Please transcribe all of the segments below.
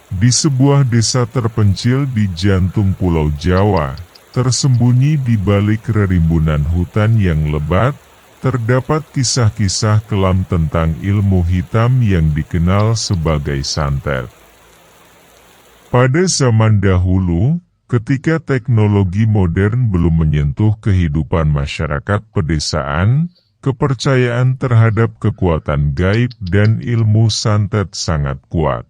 Di sebuah desa terpencil di jantung Pulau Jawa, tersembunyi di balik rerimbunan hutan yang lebat, terdapat kisah-kisah kelam tentang ilmu hitam yang dikenal sebagai santet. Pada zaman dahulu, ketika teknologi modern belum menyentuh kehidupan masyarakat pedesaan, kepercayaan terhadap kekuatan gaib dan ilmu santet sangat kuat.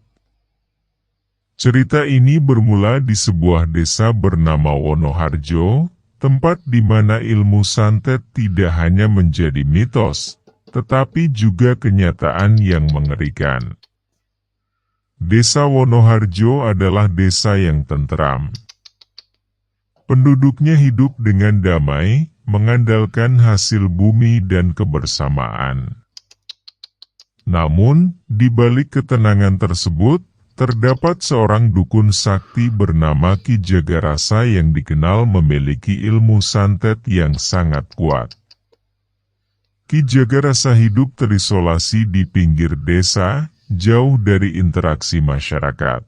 Cerita ini bermula di sebuah desa bernama Wonoharjo, tempat di mana ilmu santet tidak hanya menjadi mitos, tetapi juga kenyataan yang mengerikan. Desa Wonoharjo adalah desa yang tentram. Penduduknya hidup dengan damai, mengandalkan hasil bumi dan kebersamaan. Namun, di balik ketenangan tersebut, terdapat seorang dukun sakti bernama Ki Jagarasa yang dikenal memiliki ilmu santet yang sangat kuat. Ki Jagarasa hidup terisolasi di pinggir desa, jauh dari interaksi masyarakat.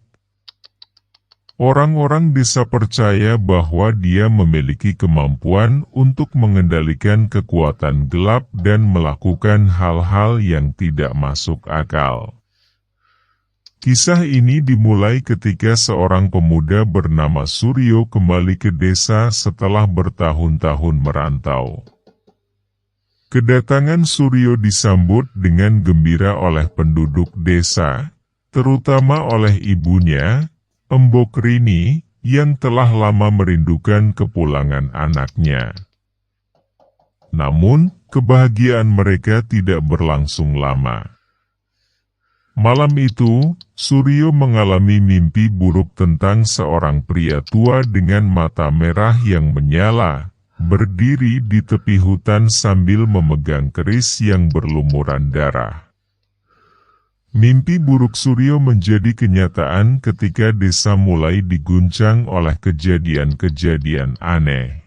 Orang-orang desa percaya bahwa dia memiliki kemampuan untuk mengendalikan kekuatan gelap dan melakukan hal-hal yang tidak masuk akal. Kisah ini dimulai ketika seorang pemuda bernama Suryo kembali ke desa setelah bertahun-tahun merantau. Kedatangan Suryo disambut dengan gembira oleh penduduk desa, terutama oleh ibunya, Embok Rini, yang telah lama merindukan kepulangan anaknya. Namun, kebahagiaan mereka tidak berlangsung lama. Malam itu, Suryo mengalami mimpi buruk tentang seorang pria tua dengan mata merah yang menyala, berdiri di tepi hutan sambil memegang keris yang berlumuran darah. Mimpi buruk Suryo menjadi kenyataan ketika desa mulai diguncang oleh kejadian-kejadian aneh.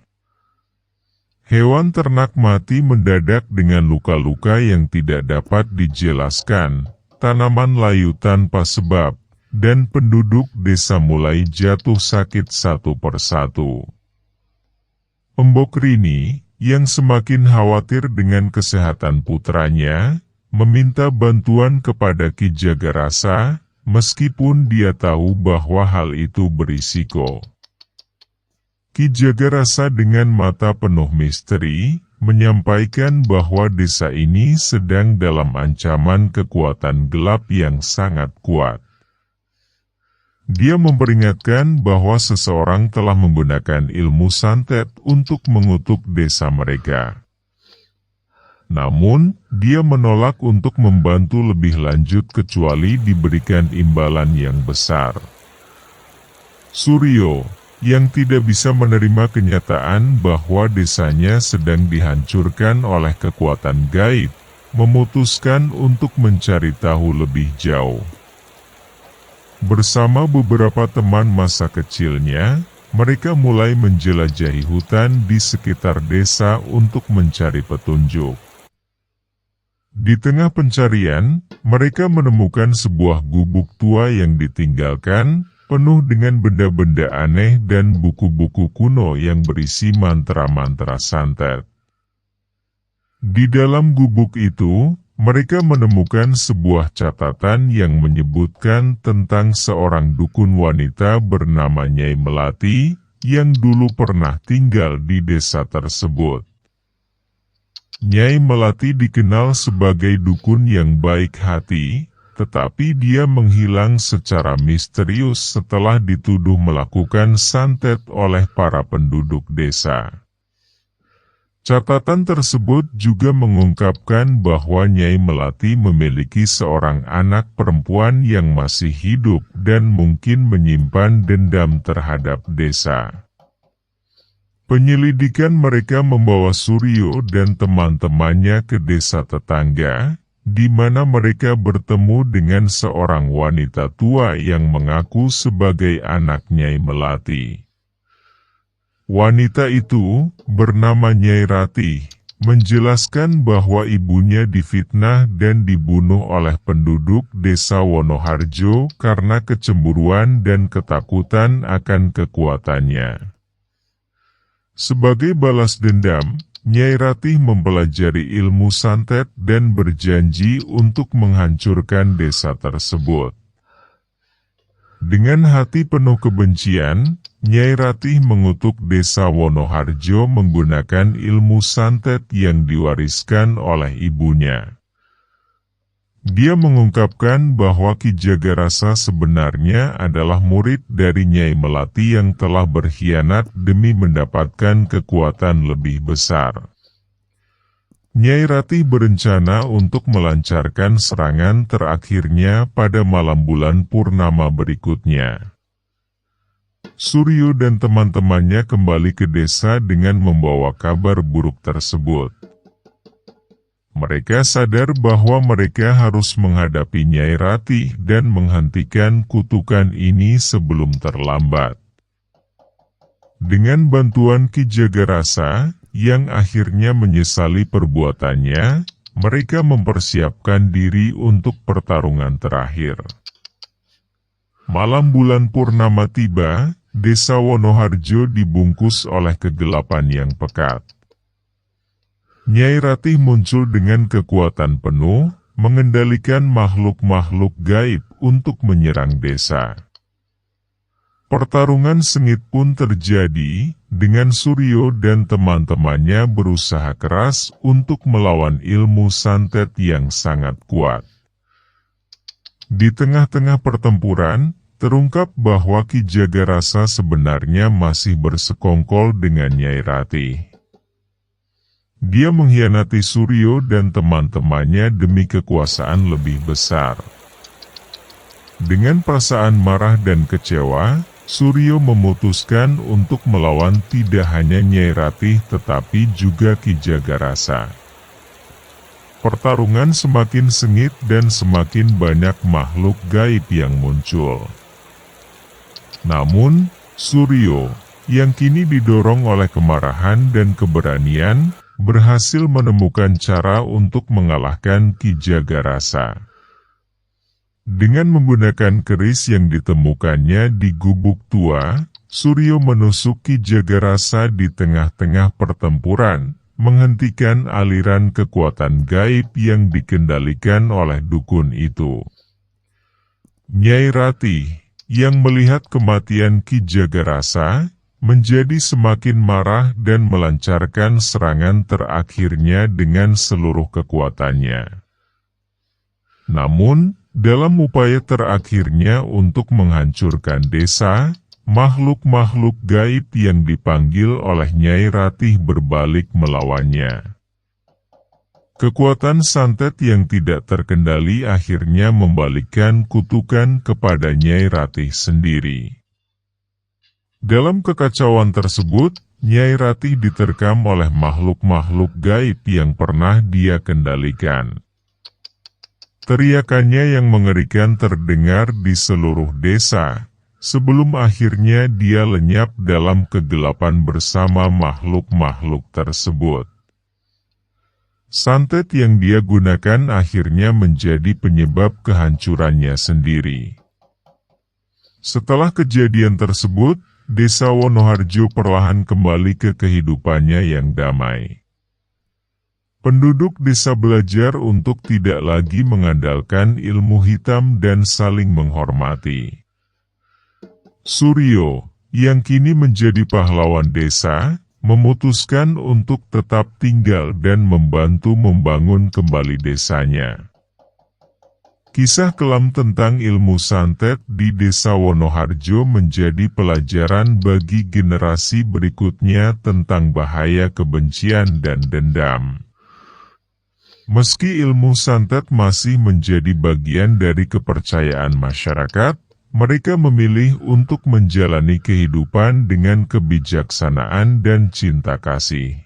Hewan ternak mati mendadak dengan luka-luka yang tidak dapat dijelaskan. Tanaman layu tanpa sebab, dan penduduk desa mulai jatuh sakit satu persatu. Embok Rini, yang semakin khawatir dengan kesehatan putranya, meminta bantuan kepada Ki Jagarasa, meskipun dia tahu bahwa hal itu berisiko. Ki Jagarasa dengan mata penuh misteri, menyampaikan bahwa desa ini sedang dalam ancaman kekuatan gelap yang sangat kuat. Dia memperingatkan bahwa seseorang telah menggunakan ilmu santet untuk mengutuk desa mereka. Namun, dia menolak untuk membantu lebih lanjut kecuali diberikan imbalan yang besar. Suryo, yang tidak bisa menerima kenyataan bahwa desanya sedang dihancurkan oleh kekuatan gaib, memutuskan untuk mencari tahu lebih jauh. Bersama beberapa teman masa kecilnya, mereka mulai menjelajahi hutan di sekitar desa untuk mencari petunjuk. Di tengah pencarian, mereka menemukan sebuah gubuk tua yang ditinggalkan, penuh dengan benda-benda aneh dan buku-buku kuno yang berisi mantra-mantra santet. Di dalam gubuk itu, mereka menemukan sebuah catatan yang menyebutkan tentang seorang dukun wanita bernama Nyai Melati, yang dulu pernah tinggal di desa tersebut. Nyai Melati dikenal sebagai dukun yang baik hati, tetapi dia menghilang secara misterius setelah dituduh melakukan santet oleh para penduduk desa. Catatan tersebut juga mengungkapkan bahwa Nyai Melati memiliki seorang anak perempuan yang masih hidup dan mungkin menyimpan dendam terhadap desa. Penyelidikan mereka membawa Suryo dan teman-temannya ke desa tetangga, di mana mereka bertemu dengan seorang wanita tua yang mengaku sebagai anak Nyai Melati. Wanita itu bernama Nyai Ratih, menjelaskan bahwa ibunya difitnah dan dibunuh oleh penduduk desa Wonoharjo karena kecemburuan dan ketakutan akan kekuatannya. Sebagai balas dendam, Nyai Ratih mempelajari ilmu santet dan berjanji untuk menghancurkan desa tersebut. Dengan hati penuh kebencian, Nyai Ratih mengutuk desa Wonoharjo menggunakan ilmu santet yang diwariskan oleh ibunya. Dia mengungkapkan bahwa Ki Jagarasa sebenarnya adalah murid dari Nyai Melati yang telah berkhianat demi mendapatkan kekuatan lebih besar. Nyai Ratih berencana untuk melancarkan serangan terakhirnya pada malam bulan purnama berikutnya. Suryo dan teman-temannya kembali ke desa dengan membawa kabar buruk tersebut. Mereka sadar bahwa mereka harus menghadapi Nyai Ratih dan menghentikan kutukan ini sebelum terlambat. Dengan bantuan Ki Jagarasa, yang akhirnya menyesali perbuatannya, mereka mempersiapkan diri untuk pertarungan terakhir. Malam bulan purnama tiba, desa Wonoharjo dibungkus oleh kegelapan yang pekat. Nyai Ratih muncul dengan kekuatan penuh, mengendalikan makhluk-makhluk gaib untuk menyerang desa. Pertarungan sengit pun terjadi, dengan Suryo dan teman-temannya berusaha keras untuk melawan ilmu santet yang sangat kuat. Di tengah-tengah pertempuran, terungkap bahwa Ki Jagarasa sebenarnya masih bersekongkol dengan Nyai Ratih. Dia mengkhianati Suryo dan teman-temannya demi kekuasaan lebih besar. Dengan perasaan marah dan kecewa, Suryo memutuskan untuk melawan tidak hanya Nyai Ratih tetapi juga Ki Jagarasa. Pertarungan semakin sengit dan semakin banyak makhluk gaib yang muncul. Namun, Suryo, yang kini didorong oleh kemarahan dan keberanian, berhasil menemukan cara untuk mengalahkan Ki Jagarasa. Dengan menggunakan keris yang ditemukannya di gubuk tua, Suryo menusuk Ki Jagarasa di tengah-tengah pertempuran, menghentikan aliran kekuatan gaib yang dikendalikan oleh dukun itu. Nyai Ratih, yang melihat kematian Ki Jagarasa, menjadi semakin marah dan melancarkan serangan terakhirnya dengan seluruh kekuatannya. Namun, dalam upaya terakhirnya untuk menghancurkan desa, makhluk-makhluk gaib yang dipanggil oleh Nyai Ratih berbalik melawannya. Kekuatan santet yang tidak terkendali akhirnya membalikkan kutukan kepada Nyai Ratih sendiri. Dalam kekacauan tersebut, Nyai Ratih diterkam oleh makhluk-makhluk gaib yang pernah dia kendalikan. Teriakannya yang mengerikan terdengar di seluruh desa, sebelum akhirnya dia lenyap dalam kegelapan bersama makhluk-makhluk tersebut. Santet yang dia gunakan akhirnya menjadi penyebab kehancurannya sendiri. Setelah kejadian tersebut, desa Wonoharjo perlahan kembali ke kehidupannya yang damai. Penduduk desa belajar untuk tidak lagi mengandalkan ilmu hitam dan saling menghormati. Suryo, yang kini menjadi pahlawan desa, memutuskan untuk tetap tinggal dan membantu membangun kembali desanya. Kisah kelam tentang ilmu santet di desa Wonoharjo menjadi pelajaran bagi generasi berikutnya tentang bahaya kebencian dan dendam. Meski ilmu santet masih menjadi bagian dari kepercayaan masyarakat, mereka memilih untuk menjalani kehidupan dengan kebijaksanaan dan cinta kasih.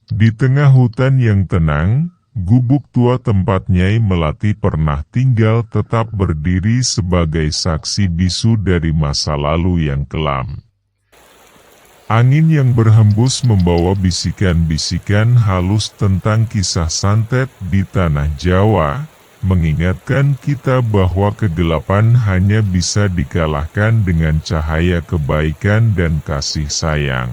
Di tengah hutan yang tenang, gubuk tua tempat Nyai Melati pernah tinggal tetap berdiri sebagai saksi bisu dari masa lalu yang kelam. Angin yang berhembus membawa bisikan-bisikan halus tentang kisah santet di tanah Jawa, mengingatkan kita bahwa kegelapan hanya bisa dikalahkan dengan cahaya kebaikan dan kasih sayang.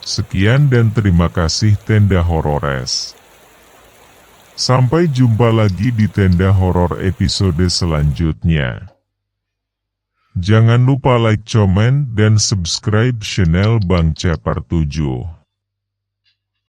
Sekian dan terima kasih Tenda Horores. Sampai jumpa lagi di Tenda Horor episode selanjutnya. Jangan lupa like, comment, dan subscribe channel Bang Cepar 7.